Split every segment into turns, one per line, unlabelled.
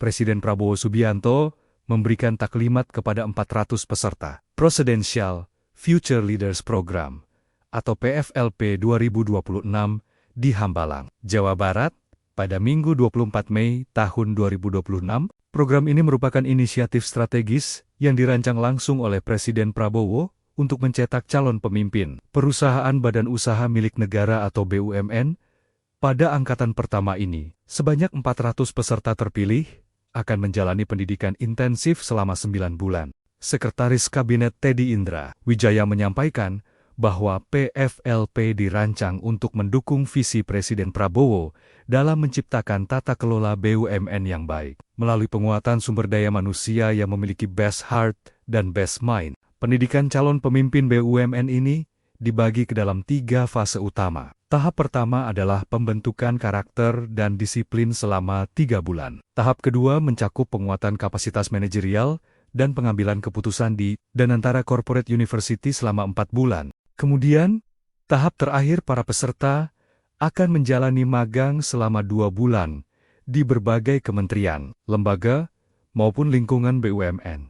Presiden Prabowo Subianto memberikan taklimat kepada 400 peserta Presidential Future Leaders Program atau PFLP 2026 di Hambalang, Jawa Barat, pada Minggu 24 Mei tahun 2026. Program ini merupakan inisiatif strategis yang dirancang langsung oleh Presiden Prabowo untuk mencetak calon pemimpin perusahaan badan usaha milik negara atau BUMN. Pada angkatan pertama ini, sebanyak 400 peserta terpilih akan menjalani pendidikan intensif selama 9 bulan. Sekretaris Kabinet Teddy Indra Wijaya menyampaikan bahwa PFLP dirancang untuk mendukung visi Presiden Prabowo dalam menciptakan tata kelola BUMN yang baik. Melalui penguatan sumber daya manusia yang memiliki best heart dan best mind, pendidikan calon pemimpin BUMN ini dibagi ke dalam 3 fase utama. Tahap pertama adalah pembentukan karakter dan disiplin selama 3 bulan. Tahap kedua mencakup penguatan kapasitas manajerial dan pengambilan keputusan di dan antara corporate university selama 4 bulan. Kemudian, tahap terakhir para peserta akan menjalani magang selama 2 bulan di berbagai kementerian, lembaga, maupun lingkungan BUMN.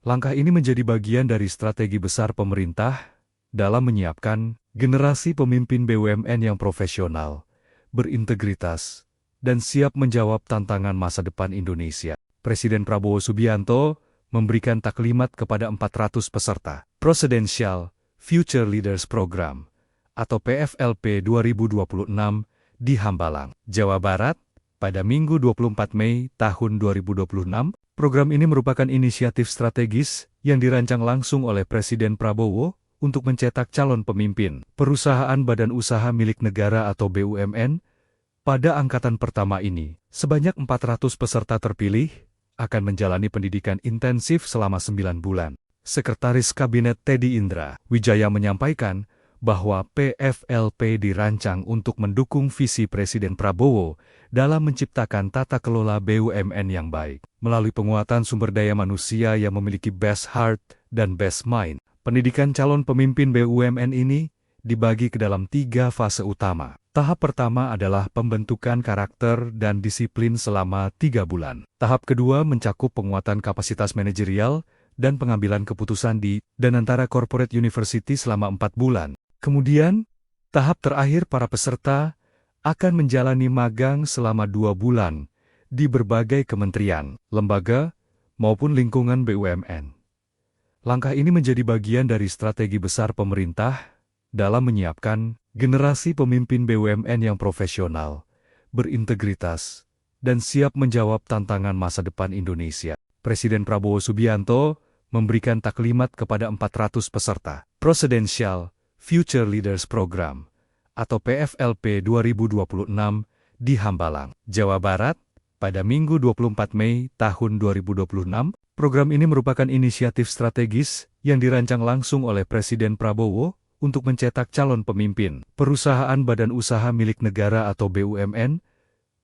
Langkah ini menjadi bagian dari strategi besar pemerintah dalam menyiapkan generasi pemimpin BUMN yang profesional, berintegritas, dan siap menjawab tantangan masa depan Indonesia. Presiden Prabowo Subianto memberikan taklimat kepada 400 peserta Presidential Future Leaders Program atau PFLP 2026 di Hambalang, Jawa Barat, pada Minggu 24 Mei tahun 2026. Program ini merupakan inisiatif strategis yang dirancang langsung oleh Presiden Prabowo untuk mencetak calon pemimpin perusahaan badan usaha milik negara atau BUMN. Pada angkatan pertama ini, sebanyak 400 peserta terpilih akan menjalani pendidikan intensif selama 9 bulan. Sekretaris Kabinet Teddy Indra Wijaya menyampaikan bahwa PFLP dirancang untuk mendukung visi Presiden Prabowo dalam menciptakan tata kelola BUMN yang baik. Melalui penguatan sumber daya manusia yang memiliki best heart dan best mind, pendidikan calon pemimpin BUMN ini dibagi ke dalam 3 fase utama. Tahap pertama adalah pembentukan karakter dan disiplin selama 3 bulan. Tahap kedua mencakup penguatan kapasitas manajerial dan pengambilan keputusan di dan antara corporate university selama 4 bulan. Kemudian, tahap terakhir para peserta akan menjalani magang selama 2 bulan di berbagai kementerian, lembaga, maupun lingkungan BUMN. Langkah ini menjadi bagian dari strategi besar pemerintah dalam menyiapkan generasi pemimpin BUMN yang profesional, berintegritas, dan siap menjawab tantangan masa depan Indonesia. Presiden Prabowo Subianto memberikan taklimat kepada 400 peserta Presidential Future Leaders Program atau PFLP 2026 di Hambalang, Jawa Barat, pada Minggu 24 Mei tahun 2026. Program ini merupakan inisiatif strategis yang dirancang langsung oleh Presiden Prabowo untuk mencetak calon pemimpin perusahaan badan usaha milik negara atau BUMN.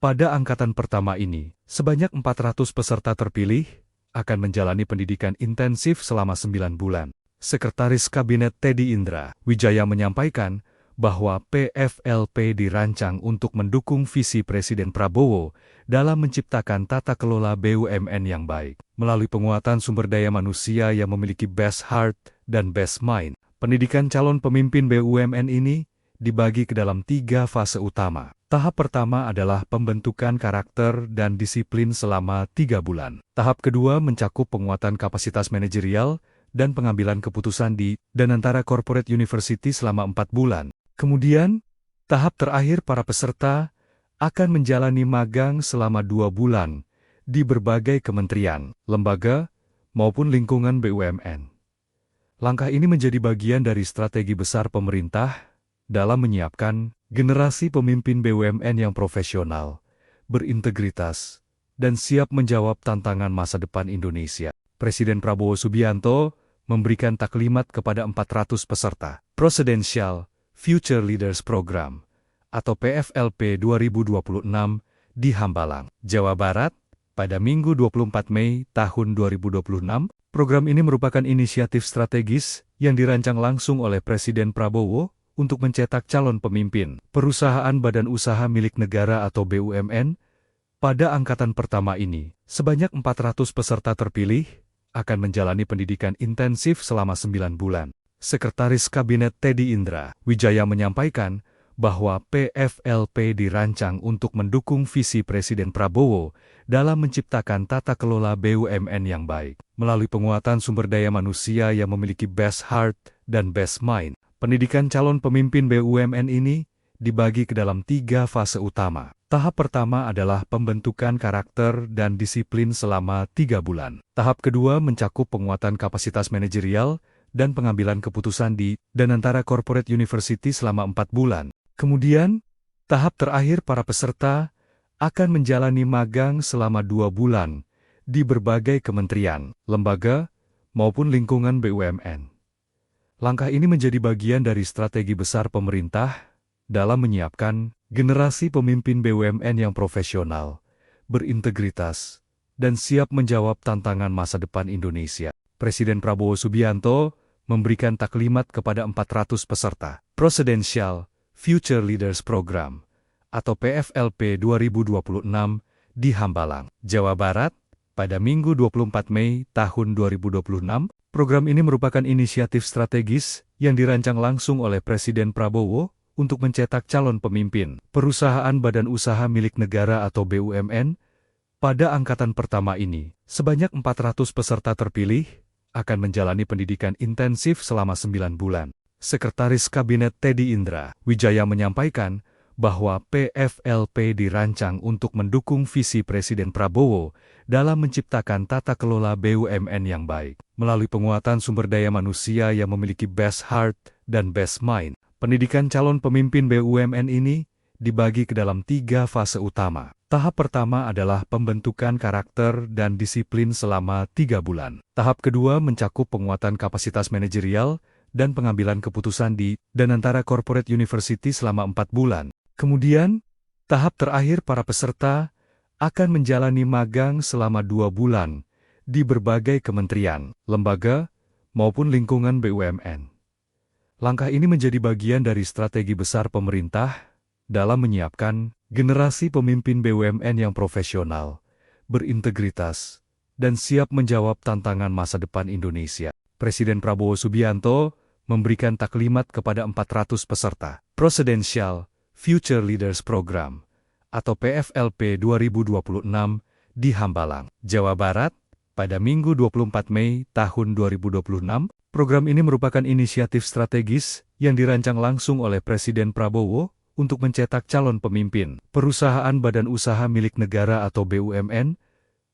Pada angkatan pertama ini, sebanyak 400 peserta terpilih akan menjalani pendidikan intensif selama 9 bulan. Sekretaris Kabinet Teddy Indra Wijaya menyampaikan bahwa PFLP dirancang untuk mendukung visi Presiden Prabowo dalam menciptakan tata kelola BUMN yang baik. Melalui penguatan sumber daya manusia yang memiliki best heart dan best mind, pendidikan calon pemimpin BUMN ini dibagi ke dalam 3 fase utama. Tahap pertama adalah pembentukan karakter dan disiplin selama 3 bulan. Tahap kedua mencakup penguatan kapasitas manajerial dan pengambilan keputusan di dan antara corporate university selama 4 bulan. Kemudian, tahap terakhir para peserta akan menjalani magang selama 2 bulan di berbagai kementerian, lembaga, maupun lingkungan BUMN. Langkah ini menjadi bagian dari strategi besar pemerintah dalam menyiapkan generasi pemimpin BUMN yang profesional, berintegritas, dan siap menjawab tantangan masa depan Indonesia. Presiden Prabowo Subianto memberikan taklimat kepada 400 peserta Presidential Future Leaders Program atau PFLP 2026 di Hambalang, Jawa Barat, pada Minggu 24 Mei tahun 2026. Program ini merupakan inisiatif strategis yang dirancang langsung oleh Presiden Prabowo untuk mencetak calon pemimpin perusahaan badan usaha milik negara atau BUMN. Pada angkatan pertama ini, sebanyak 400 peserta terpilih akan menjalani pendidikan intensif selama 9 bulan. Sekretaris Kabinet Teddy Indra Wijaya menyampaikan bahwa PFLP dirancang untuk mendukung visi Presiden Prabowo dalam menciptakan tata kelola BUMN yang baik. Melalui penguatan sumber daya manusia yang memiliki best heart dan best mind, pendidikan calon pemimpin BUMN ini dibagi ke dalam 3 fase utama. Tahap pertama adalah pembentukan karakter dan disiplin selama 3 bulan. Tahap kedua mencakup penguatan kapasitas manajerial dan pengambilan keputusan di dan antara corporate university selama 4 bulan. Kemudian, tahap terakhir para peserta akan menjalani magang selama 2 bulan di berbagai kementerian, lembaga, maupun lingkungan BUMN. Langkah ini menjadi bagian dari strategi besar pemerintah dalam menyiapkan generasi pemimpin BUMN yang profesional, berintegritas, dan siap menjawab tantangan masa depan Indonesia. Presiden Prabowo Subianto memberikan taklimat kepada 400 peserta Presidential Future Leaders Program atau PFLP 2026 di Hambalang, Jawa Barat, pada Minggu 24 Mei tahun 2026. Program ini merupakan inisiatif strategis yang dirancang langsung oleh Presiden Prabowo untuk mencetak calon pemimpin perusahaan badan usaha milik negara atau BUMN. Pada angkatan pertama ini, sebanyak 400 peserta terpilih akan menjalani pendidikan intensif selama 9 bulan. Sekretaris Kabinet Teddy Indra Wijaya menyampaikan bahwa PFLP dirancang untuk mendukung visi Presiden Prabowo dalam menciptakan tata kelola BUMN yang baik. Melalui penguatan sumber daya manusia yang memiliki best heart dan best mind, pendidikan calon pemimpin BUMN ini dibagi ke dalam 3 fase utama. Tahap pertama adalah pembentukan karakter dan disiplin selama 3 bulan. Tahap kedua mencakup penguatan kapasitas manajerial dan pengambilan keputusan di dan antara corporate university selama 4 bulan. Kemudian, tahap terakhir para peserta akan menjalani magang selama 2 bulan di berbagai kementerian, lembaga, maupun lingkungan BUMN. Langkah ini menjadi bagian dari strategi besar pemerintah dalam menyiapkan generasi pemimpin BUMN yang profesional, berintegritas, dan siap menjawab tantangan masa depan Indonesia. Presiden Prabowo Subianto memberikan taklimat kepada 400 peserta Presidential Future Leaders Program atau PFLP 2026 di Hambalang, Jawa Barat, pada Minggu 24 Mei tahun 2026. Program ini merupakan inisiatif strategis yang dirancang langsung oleh Presiden Prabowo untuk mencetak calon pemimpin perusahaan badan usaha milik negara atau BUMN.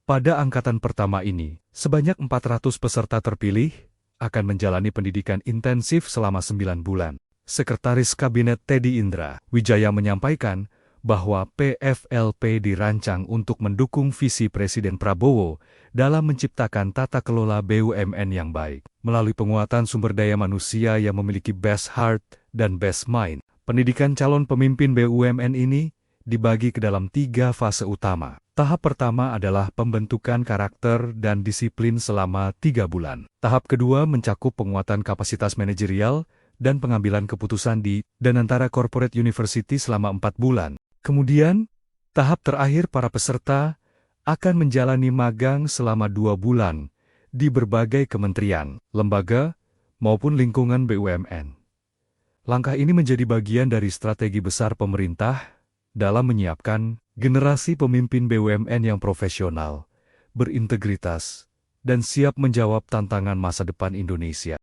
Pada angkatan pertama ini, sebanyak 400 peserta terpilih akan menjalani pendidikan intensif selama 9 bulan. Sekretaris Kabinet Teddy Indra Wijaya menyampaikan bahwa PFLP dirancang untuk mendukung visi Presiden Prabowo dalam menciptakan tata kelola BUMN yang baik. Melalui penguatan sumber daya manusia yang memiliki best heart dan best mind, pendidikan calon pemimpin BUMN ini dibagi ke dalam 3 fase utama. Tahap pertama adalah pembentukan karakter dan disiplin selama 3 bulan. Tahap kedua mencakup penguatan kapasitas manajerial dan pengambilan keputusan di dan antara corporate university selama 4 bulan. Kemudian, tahap terakhir para peserta akan menjalani magang selama 2 bulan di berbagai kementerian, lembaga, maupun lingkungan BUMN. Langkah ini menjadi bagian dari strategi besar pemerintah dalam menyiapkan generasi pemimpin BUMN yang profesional, berintegritas, dan siap menjawab tantangan masa depan Indonesia.